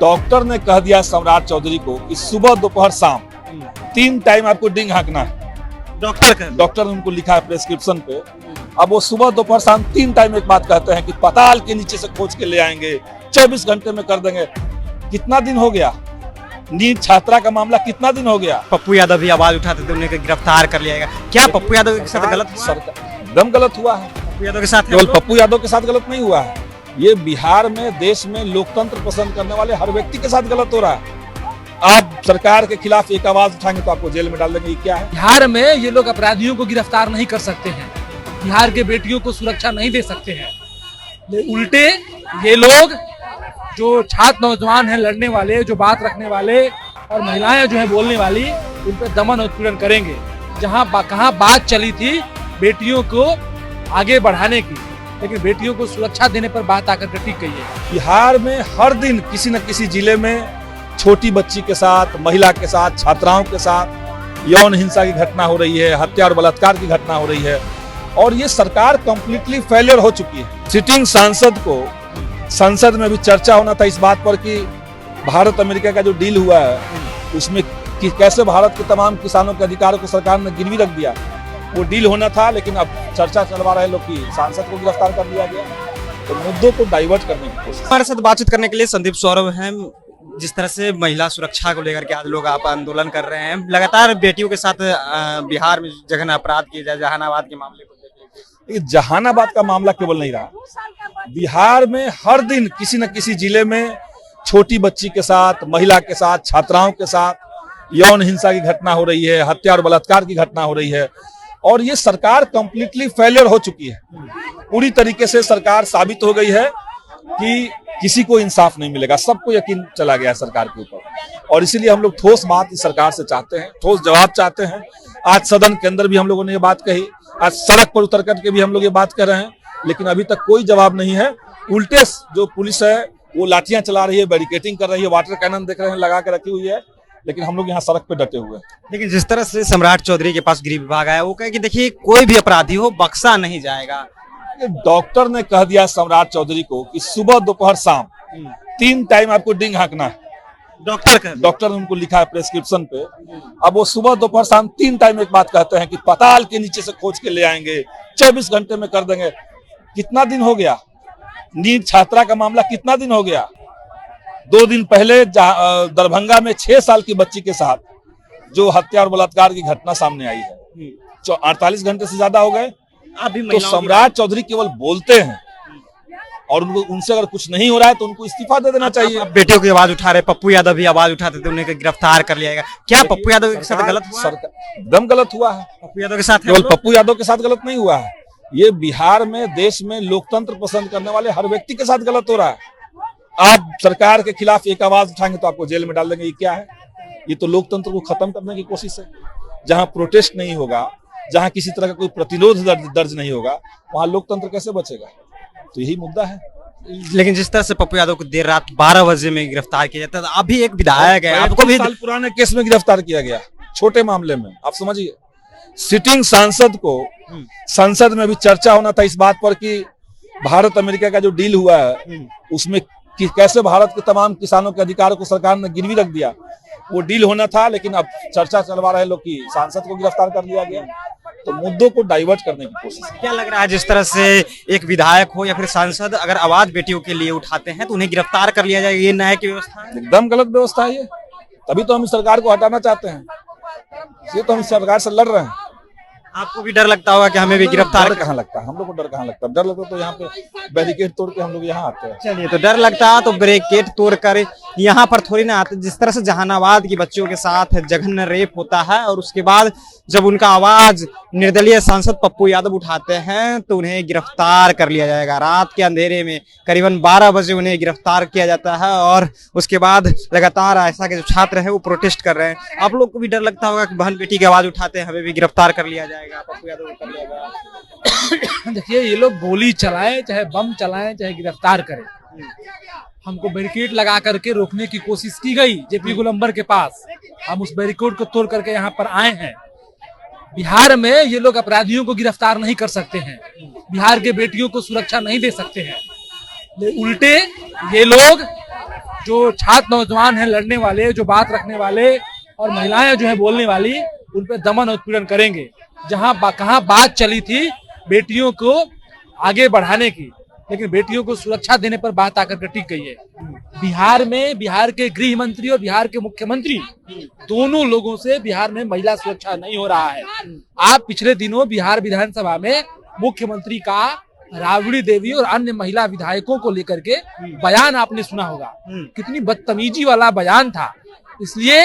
Doctor ने कह दिया सम्राट चौधरी को कि सुबह दोपहर शाम 3 टाइम आपको डिंग हाँकना है। डॉक्टर ने उनको लिखा है प्रेस्क्रिप्शन पे। अब वो सुबह दोपहर शाम 3 टाइम एक बात कहते हैं कि पाताल के नीचे से खोज के ले आएंगे, 24 घंटे में कर देंगे। कितना दिन हो गया? नीट छात्रा का मामला कितना दिन हो गया? पप्पू यादव भी आवाज उठाते थे, उन्हें गिरफ्तार कर लिया गया। क्या पप्पू यादव के साथ गलत हुआ? एकदम गलत हुआ है। पप्पू यादव के साथ केवल पप्पू यादव के साथ गलत नहीं हुआ है, ये बिहार में, देश में लोकतंत्र पसंद करने वाले हर व्यक्ति के साथ गलत हो रहा है। आप सरकार के खिलाफ एक आवाज उठाएंगे तो आपको जेल में डाल देंगे। ये क्या है? बिहार में ये लोग अपराधियों को गिरफ्तार नहीं कर सकते हैं, बिहार के बेटियों को सुरक्षा नहीं दे सकते हैं। उल्टे ये लोग जो छात्र नौजवान हैं, लड़ने वाले, जो बात रखने वाले, और महिलाएं जो है बोलने वाली, उन पर दमन उत्पीड़न करेंगे। कहाँ बात चली थी बेटियों को आगे बढ़ाने की, लेकिन बेटियों को सुरक्षा देने पर बात आकर के टिक गई है। बिहार में हर दिन किसी न किसी जिले में छोटी बच्ची के साथ, महिला के साथ, छात्राओं के साथ यौन हिंसा की घटना हो रही है, हत्या और बलात्कार की घटना हो रही है, और ये सरकार कंप्लीटली फेलियर हो चुकी है। सिटिंग सांसद को संसद में भी चर्चा होना था इस बात पर कि भारत अमेरिका का जो डील हुआ है उसमें कि कैसे भारत के तमाम किसानों के अधिकारों को सरकार ने गिरवी रख दिया। वो डील होना था, लेकिन अब चर्चा चलवा रहे लोग कि सांसद को गिरफ्तार कर लिया गया। तो मुद्दों को डाइवर्ट करने की कोशिश। हमारे साथ बातचीत करने के लिए संदीप सौरभ हैं। जिस तरह से महिला सुरक्षा को लेकर के आज लोग आप आंदोलन कर रहे हैं, लगातार बेटियों के साथ बिहार में जघन्य अपराध किए जाए, जहानाबाद के मामले को देखिए। जहानाबाद का मामला केवल नहीं रहा, बिहार में हर दिन किसी न किसी जिले में छोटी बच्ची के साथ, महिला के साथ, छात्राओं के साथ यौन हिंसा की घटना हो रही है, हत्या और बलात्कार की घटना हो रही है, और ये सरकार कंप्लीटली फेलियर हो चुकी है। पूरी तरीके से सरकार साबित हो गई है कि किसी को इंसाफ नहीं मिलेगा, सबको यकीन चला गया है सरकार के ऊपर। और इसीलिए हम लोग ठोस बात इस सरकार से चाहते हैं, ठोस जवाब चाहते हैं। आज सदन के अंदर भी हम लोगों ने ये बात कही, आज सड़क पर उतर करके भी हम लोग ये बात कर रहे हैं, लेकिन अभी तक कोई जवाब नहीं है। उल्टे जो पुलिस है वो लाठियां चला रही है, बैरिकेटिंग कर रही है, वाटर कैनन देख रहे हैं लगा के रखी हुई है, लेकिन हम लोग यहाँ सड़क पे डटे हुए हैं। लेकिन जिस तरह से सम्राट चौधरी के पास गृह विभाग आया, वो कहे कि देखिए कोई भी अपराधी हो बख्शा नहीं जाएगा। डॉक्टर ने कह दिया सम्राट चौधरी को कि सुबह दोपहर शाम 3 टाइम आपको डिंग हाँकना है। डॉक्टर ने उनको लिखा है प्रेस्क्रिप्शन पे। अब वो सुबह दोपहर शाम 3 टाइम एक बात कहते हैं कि पाताल के नीचे से खोज के ले आएंगे, 24 घंटे में कर देंगे। कितना दिन हो गया? नीट छात्रा का मामला कितना दिन हो गया? 2 दिन पहले दरभंगा में 6 साल की बच्ची के साथ जो हत्या और बलात्कार की घटना सामने आई है, 48 घंटे से ज्यादा हो गए। तो सम्राट चौधरी केवल बोलते हैं, और उनसे अगर कुछ नहीं हो रहा है तो उनको इस्तीफा दे देना चाहिए। बेटियों की आवाज उठा रहे, पप्पू यादव भी आवाज उठाते थे, उन्हें गिरफ्तार कर लिया गया। क्या पप्पू यादव के साथ गलत हुआ? एकदम गलत हुआ है। पप्पू यादव के साथ केवल पप्पू यादव के साथ गलत नहीं हुआ है, ये बिहार में, देश में लोकतंत्र पसंद करने वाले हर व्यक्ति के साथ गलत हो रहा है। आप सरकार के खिलाफ एक आवाज उठाएंगे तो आपको जेल में डाल देंगे। ये क्या है? ये तो लोकतंत्र को खत्म करने की कोशिश है। जहां प्रोटेस्ट नहीं होगा, जहां किसी तरह का कोई प्रतिरोध दर्ज नहीं होगा, वहां लोकतंत्र कैसे बचेगा? तो यही मुद्दा है। लेकिन जिस तरह से पप्पू यादव को देर रात 12 बजे में गिरफ्तार किया जाता है, अभी एक विधायक है, आपको भी साल पुराने केस में गिरफ्तार किया गया, छोटे मामले में। आप समझिए, सिटिंग सांसद को संसद में भी चर्चा होना था इस बात पर कि भारत अमेरिका का जो डील हुआ है उसमें कि कैसे भारत के तमाम किसानों के अधिकारों को सरकार ने गिरवी रख दिया। वो डील होना था, लेकिन अब चर्चा चलवा रहे लोग कि सांसद को गिरफ्तार कर लिया गया। तो मुद्दों को डाइवर्ट करने की कोशिश। क्या लग रहा है, जिस तरह से एक विधायक हो या फिर सांसद अगर आवाज बेटियों के लिए उठाते हैं तो उन्हें गिरफ्तार कर लिया जाए, ये न्याय की व्यवस्था है? एकदम गलत व्यवस्था है ये। तभी तो हम इस सरकार को हटाना चाहते हैं, ये तो हम इस सरकार से लड़ रहे हैं। आपको भी डर लगता होगा कि हमें भी गिरफ्तार? कहाँ लगता है, हम लोग को डर कहाँ लगता है? डर लगता तो यहाँ पे बैरिकेड तोड़ के हम लोग यहाँ आते हैं। चलिए, तो डर लगता है तो बैरिकेड तोड़ कर यहाँ पर थोड़ी ना आते। जिस तरह से जहानाबाद की बच्चियों के साथ जघन्य रेप होता है, और उसके बाद जब उनका आवाज निर्दलीय सांसद पप्पू यादव उठाते हैं तो उन्हें गिरफ्तार कर लिया जाएगा। रात के अंधेरे में करीबन 12 बजे उन्हें गिरफ्तार किया जाता है, और उसके बाद लगातार ऐसा के जो छात्र है वो प्रोटेस्ट कर रहे हैं। आप लोग को भी डर लगता होगा कि बहन बेटी की आवाज उठाते हैं, हमें भी गिरफ्तार कर लिया जाएगा, पप्पू यादव कर लिया जाएगा। देखिए, ये लोग गोली चलाएं, चाहे बम चलाएं, चाहे गिरफ्तार करें, हमको बैरिकेड लगा करके रोकने की कोशिश की गई जेपी गोलंबर के पास। हम उस बैरिकेड को तोड़ करके यहाँ पर आए हैं। बिहार में ये लोग अपराधियों को गिरफ्तार नहीं कर सकते हैं, बिहार के बेटियों को सुरक्षा नहीं दे सकते हैं। उल्टे ये लोग जो छात्र नौजवान हैं लड़ने वाले, जो बात रखने वाले, और महिलाएं जो है बोलने वाली, उन पर दमन और उत्पीड़न करेंगे। कहाँ बात चली थी बेटियों को आगे बढ़ाने की, लेकिन बेटियों को सुरक्षा देने पर बात आकर के टिक गई है। बिहार के गृह मंत्री और बिहार के मुख्यमंत्री दोनों लोगों से बिहार में महिला सुरक्षा नहीं हो रहा है। आप पिछले दिनों बिहार विधानसभा में मुख्यमंत्री का राबड़ी देवी और अन्य महिला विधायकों को लेकर के बयान आपने सुना होगा, कितनी बदतमीजी वाला बयान था। इसलिए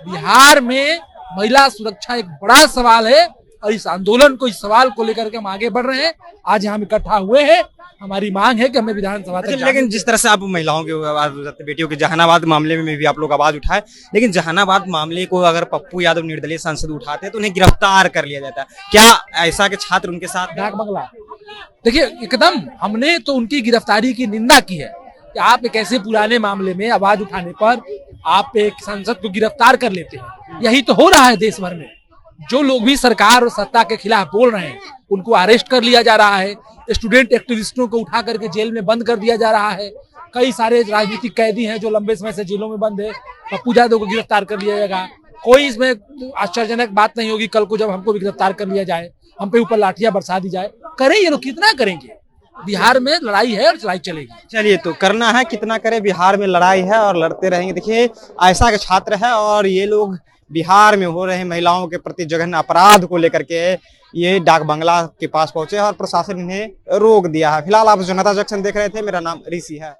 बिहार में महिला सुरक्षा एक बड़ा सवाल है और इस आंदोलन को, इस सवाल को लेकर के हम आगे बढ़ रहे हैं। आज हम इकट्ठा हुए हैं, हमारी मांग है कि हमें विधानसभा तक लेकिन जिस तरह से आप महिलाओं की आवाज उठाते, बेटियों के जहानाबाद मामले में भी आप लोग आवाज उठाए, लेकिन जहानाबाद मामले को अगर पप्पू यादव निर्दलीय सांसद उठाते हैं तो उन्हें गिरफ्तार कर लिया जाता है। क्या ऐसा के छात्र उनके साथ डाक बंगला, देखिए एकदम हमने तो उनकी गिरफ्तारी की निंदा की है कि आप एक ऐसे पुराने मामले में आवाज उठाने पर आप एक सांसद को गिरफ्तार कर लेते हैं। यही तो हो रहा है देश भर में। जो लोग भी सरकार और सत्ता के खिलाफ बोल रहे हैं उनको अरेस्ट कर लिया जा रहा है। स्टूडेंट एक्टिविस्टों को उठा करके जेल में बंद कर दिया जा रहा है। कई सारे राजनीतिक कैदी हैं जो लंबे समय से जेलों में बंद है, पप्पू यादव को गिरफ्तार कर लिया जाएगा। कोई इसमें आश्चर्यजनक बात नहीं होगी कल को जब हमको भी गिरफ्तार कर लिया जाए, हम पे ऊपर लाठियां बरसा दी जाए। करें ये लोग, कितना करेंगे? बिहार में लड़ाई है और लड़ाई चलेगी। चलिए, तो करना है, कितना करे, बिहार में लड़ाई है और लड़ते रहेंगे। देखिए ऐसा के छात्र है और ये लोग बिहार में हो रहे महिलाओं के प्रति जघन्य अपराध को लेकर के ये डाक बंगला के पास पहुंचे और प्रशासन इन्हें रोक दिया है। फिलहाल आप जनता जंक्शन देख रहे थे, मेरा नाम ऋषि है।